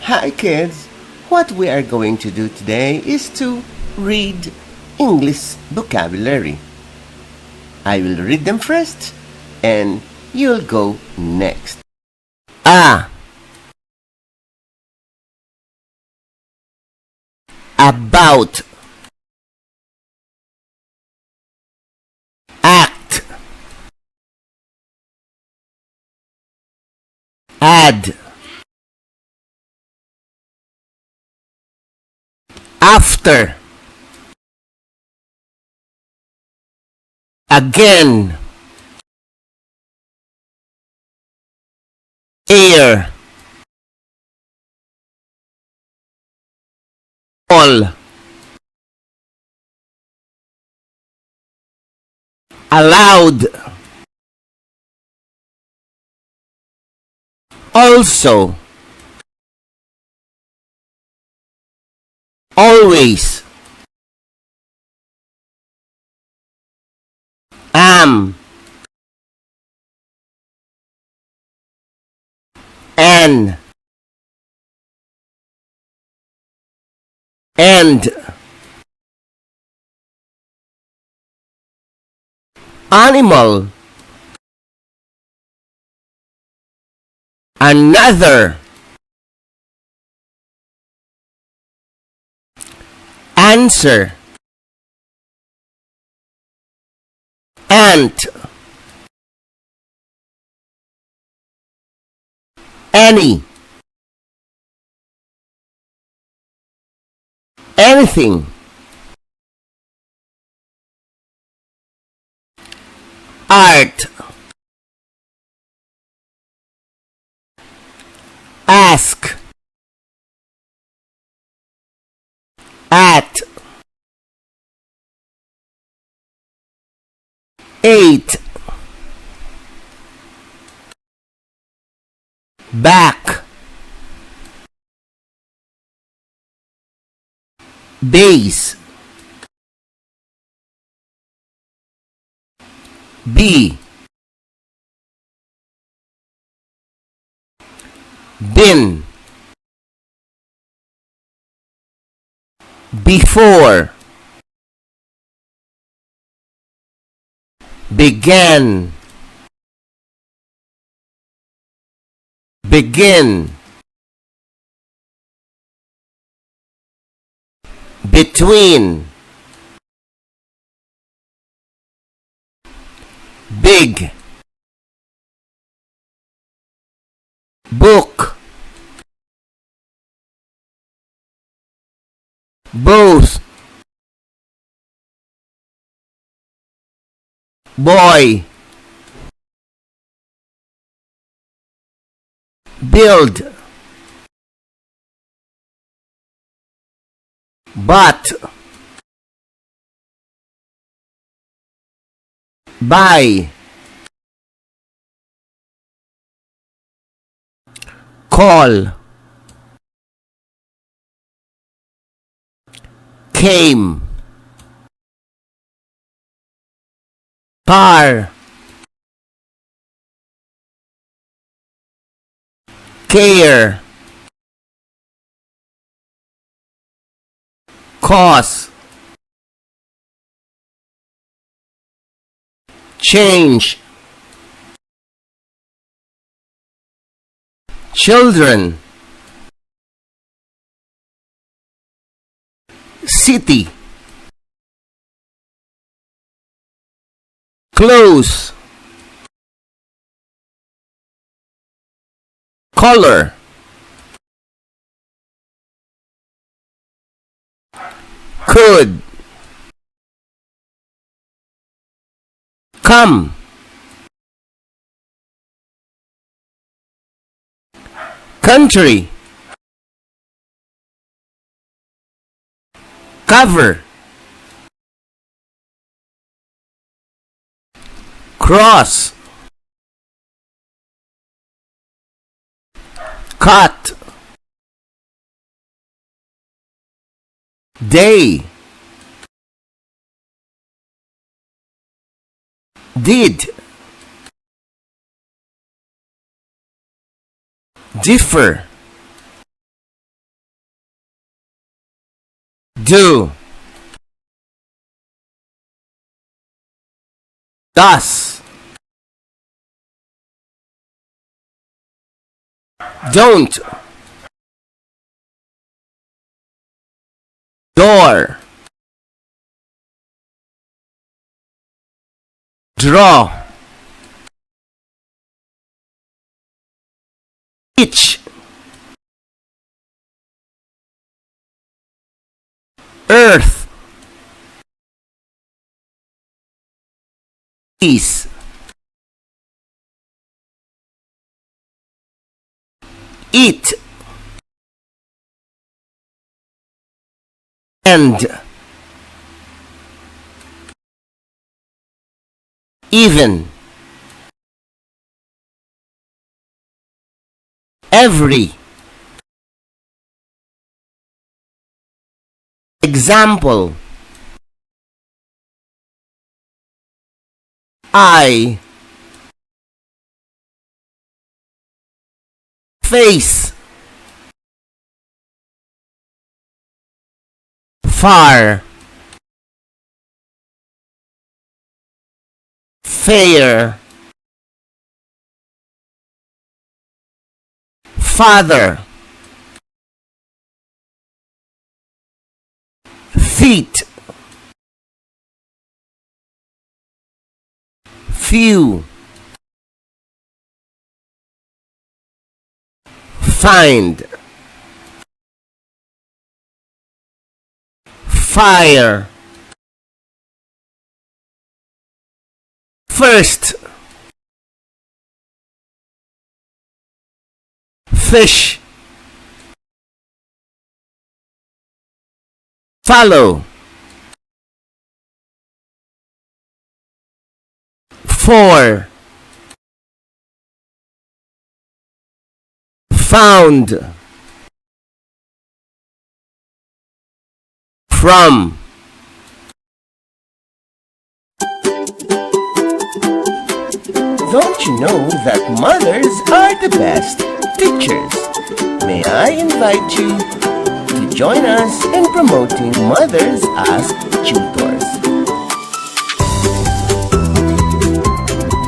Hi kids! What we are going to do today is to read English vocabulary. I will read them first and you'll go next. About, act, add, after, again, air, all, allowed, also, always, am, and animal, another, answer, ant, any, anything, art, ask, at, eight, back, base, be, been, before, began, begin, between, big, book, both, boy, build, but, buy, call, came, car, care, cause, change, children, city, close, color, could, come, country, cover, cross, cut, day, did, differ, do, does, don't, door, draw, itch, earth, peace, eat, and, even, every, example, I, face, far, fair, father, feet, few, find, fire, first, fish, follow, for, found, from. Don't you know that mothers are the best teachers? May I invite you to join us in promoting Mothers as Tutors.